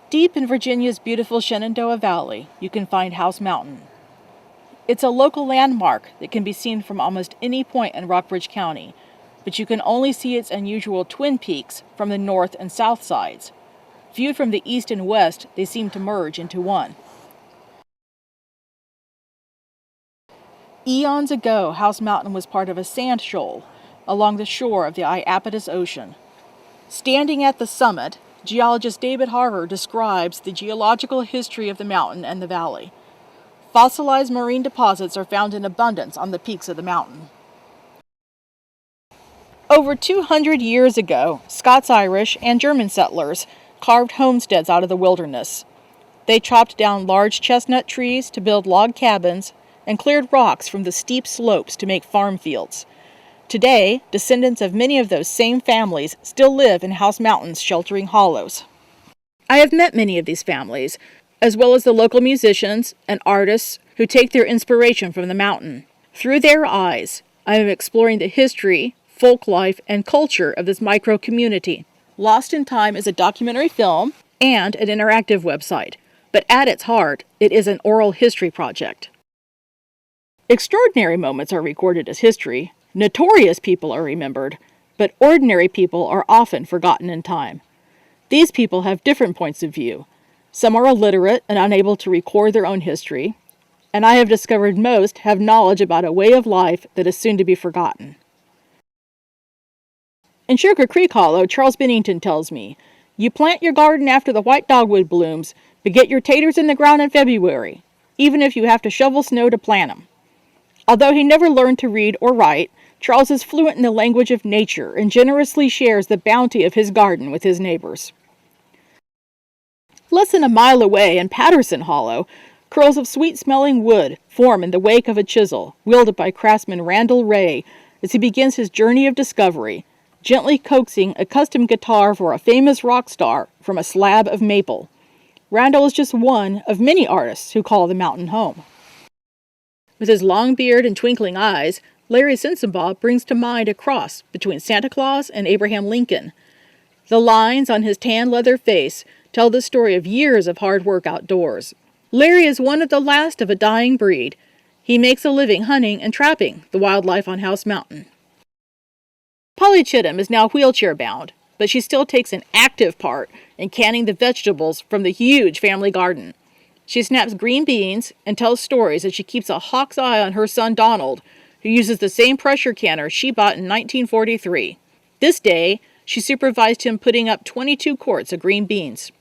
Deep in Virginia's beautiful Shenandoah Valley, you can find House Mountain. It's a local landmark that can be seen from almost any point in Rockbridge County, but you can only see its unusual twin peaks from the north and south sides. Viewed from the east and west, they seem to merge into one. Eons ago, House Mountain was part of a sand shoal along the shore of the Iapetus Ocean. Standing at the summit, geologist David Harver describes the geological history of the mountain and the valley. Fossilized marine deposits are found in abundance on the peaks of the mountain. Over 200 years ago, Scots-Irish and German settlers carved homesteads out of the wilderness. They chopped down large chestnut trees to build log cabins and cleared rocks from the steep slopes to make farm fields. Today, descendants of many of those same families still live in House Mountain's sheltering hollows. I have met many of these families, as well as the local musicians and artists who take their inspiration from the mountain. Through their eyes, I am exploring the history, folk life, and culture of this micro-community. Lost in Time is a documentary film and an interactive website, but at its heart, it is an oral history project. Extraordinary moments are recorded as history, notorious people are remembered, but ordinary people are often forgotten in time. These people have different points of view. Some are illiterate and unable to record their own history, and I have discovered most have knowledge about a way of life that is soon to be forgotten. In Sugar Creek Hollow, Charles Bennington tells me, "You plant your garden after the white dogwood blooms, but get your taters in the ground in February, even if you have to shovel snow to plant them." Although he never learned to read or write, Charles is fluent in the language of nature and generously shares the bounty of his garden with his neighbors. Less than a mile away in Patterson Hollow, curls of sweet-smelling wood form in the wake of a chisel, wielded by craftsman Randall Ray as he begins his journey of discovery, gently coaxing a custom guitar for a famous rock star from a slab of maple. Randall is just one of many artists who call the mountain home. With his long beard and twinkling eyes, Larry Sensenbaugh brings to mind a cross between Santa Claus and Abraham Lincoln. The lines on his tan leather face tell the story of years of hard work outdoors. Larry is one of the last of a dying breed. He makes a living hunting and trapping the wildlife on House Mountain. Polly Chittum is now wheelchair-bound, but she still takes an active part in canning the vegetables from the huge family garden. She snaps green beans and tells stories as she keeps a hawk's eye on her son Donald, who uses the same pressure canner she bought in 1943. This day, she supervised him putting up 22 quarts of green beans.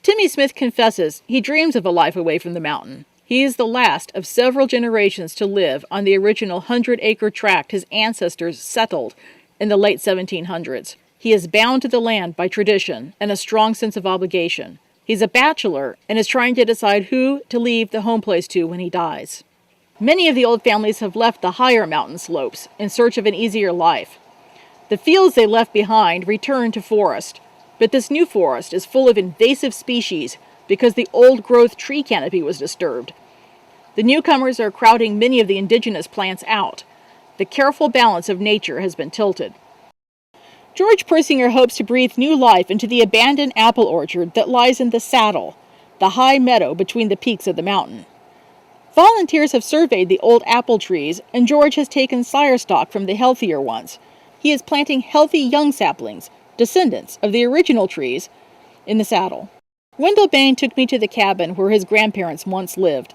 Timmy Smith confesses he dreams of a life away from the mountain. He is the last of several generations to live on the original 100-acre tract his ancestors settled in the late 1700s. He is bound to the land by tradition and a strong sense of obligation. He's a bachelor and is trying to decide who to leave the home place to when he dies. Many of the old families have left the higher mountain slopes in search of an easier life. The fields they left behind returned to forest, but this new forest is full of invasive species because the old-growth tree canopy was disturbed. The newcomers are crowding many of the indigenous plants out. The careful balance of nature has been tilted. George Persinger hopes to breathe new life into the abandoned apple orchard that lies in the Saddle, the high meadow between the peaks of the mountain. Volunteers have surveyed the old apple trees, and George has taken sire stock from the healthier ones. He is planting healthy young saplings, descendants of the original trees, in the Saddle. Wendell Bain took me to the cabin where his grandparents once lived.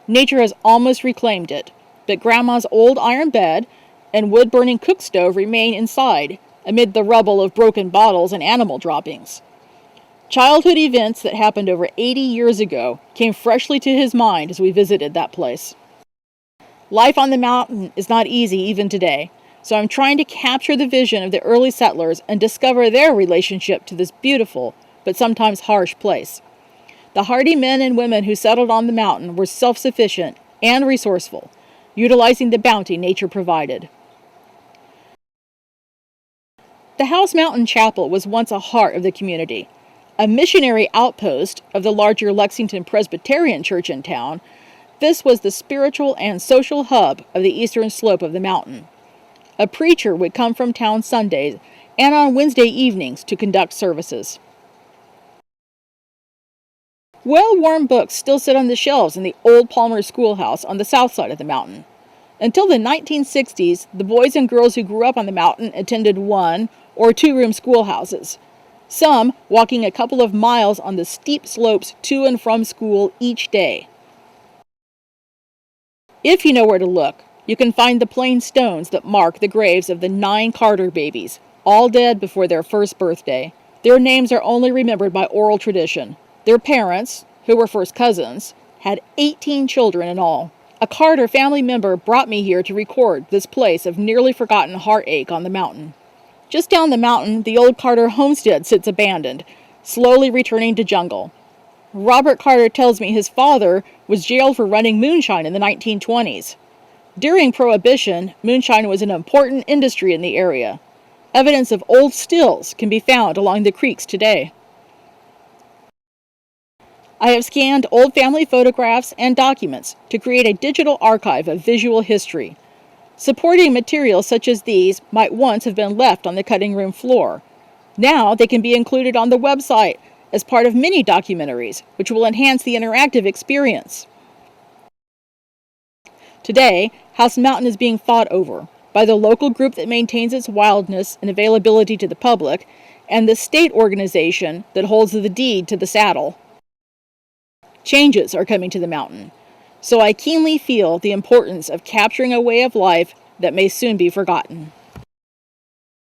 Nature has almost reclaimed it, but Grandma's old iron bed and wood-burning cook stove remain inside, amid the rubble of broken bottles and animal droppings. Childhood events that happened over 80 years ago came freshly to his mind as we visited that place. Life on the mountain is not easy even today, so I'm trying to capture the vision of the early settlers and discover their relationship to this beautiful but sometimes harsh place. The hardy men and women who settled on the mountain were self-sufficient and resourceful, utilizing the bounty nature provided. The House Mountain Chapel was once a heart of the community. A missionary outpost of the larger Lexington Presbyterian Church in town, this was the spiritual and social hub of the eastern slope of the mountain. A preacher would come from town Sundays and on Wednesday evenings to conduct services. Well-worn books still sit on the shelves in the old Palmer Schoolhouse on the south side of the mountain. Until the 1960s, the boys and girls who grew up on the mountain attended one- or two-room schoolhouses, some walking a couple of miles on the steep slopes to and from school each day. If you know where to look, you can find the plain stones that mark the graves of the 9 Carter babies, all dead before their first birthday. Their names are only remembered by oral tradition. Their parents, who were first cousins, had 18 children in all. A Carter family member brought me here to record this place of nearly forgotten heartache on the mountain. Just down the mountain, the old Carter homestead sits abandoned, slowly returning to jungle. Robert Carter tells me his father was jailed for running moonshine in the 1920s. During Prohibition, moonshine was an important industry in the area. Evidence of old stills can be found along the creeks today. I have scanned old family photographs and documents to create a digital archive of visual history. Supporting materials such as these might once have been left on the cutting room floor. Now they can be included on the website as part of mini documentaries, which will enhance the interactive experience. Today, House Mountain is being fought over by the local group that maintains its wildness and availability to the public, and the state organization that holds the deed to the saddle. Changes are coming to the mountain, so I keenly feel the importance of capturing a way of life that may soon be forgotten.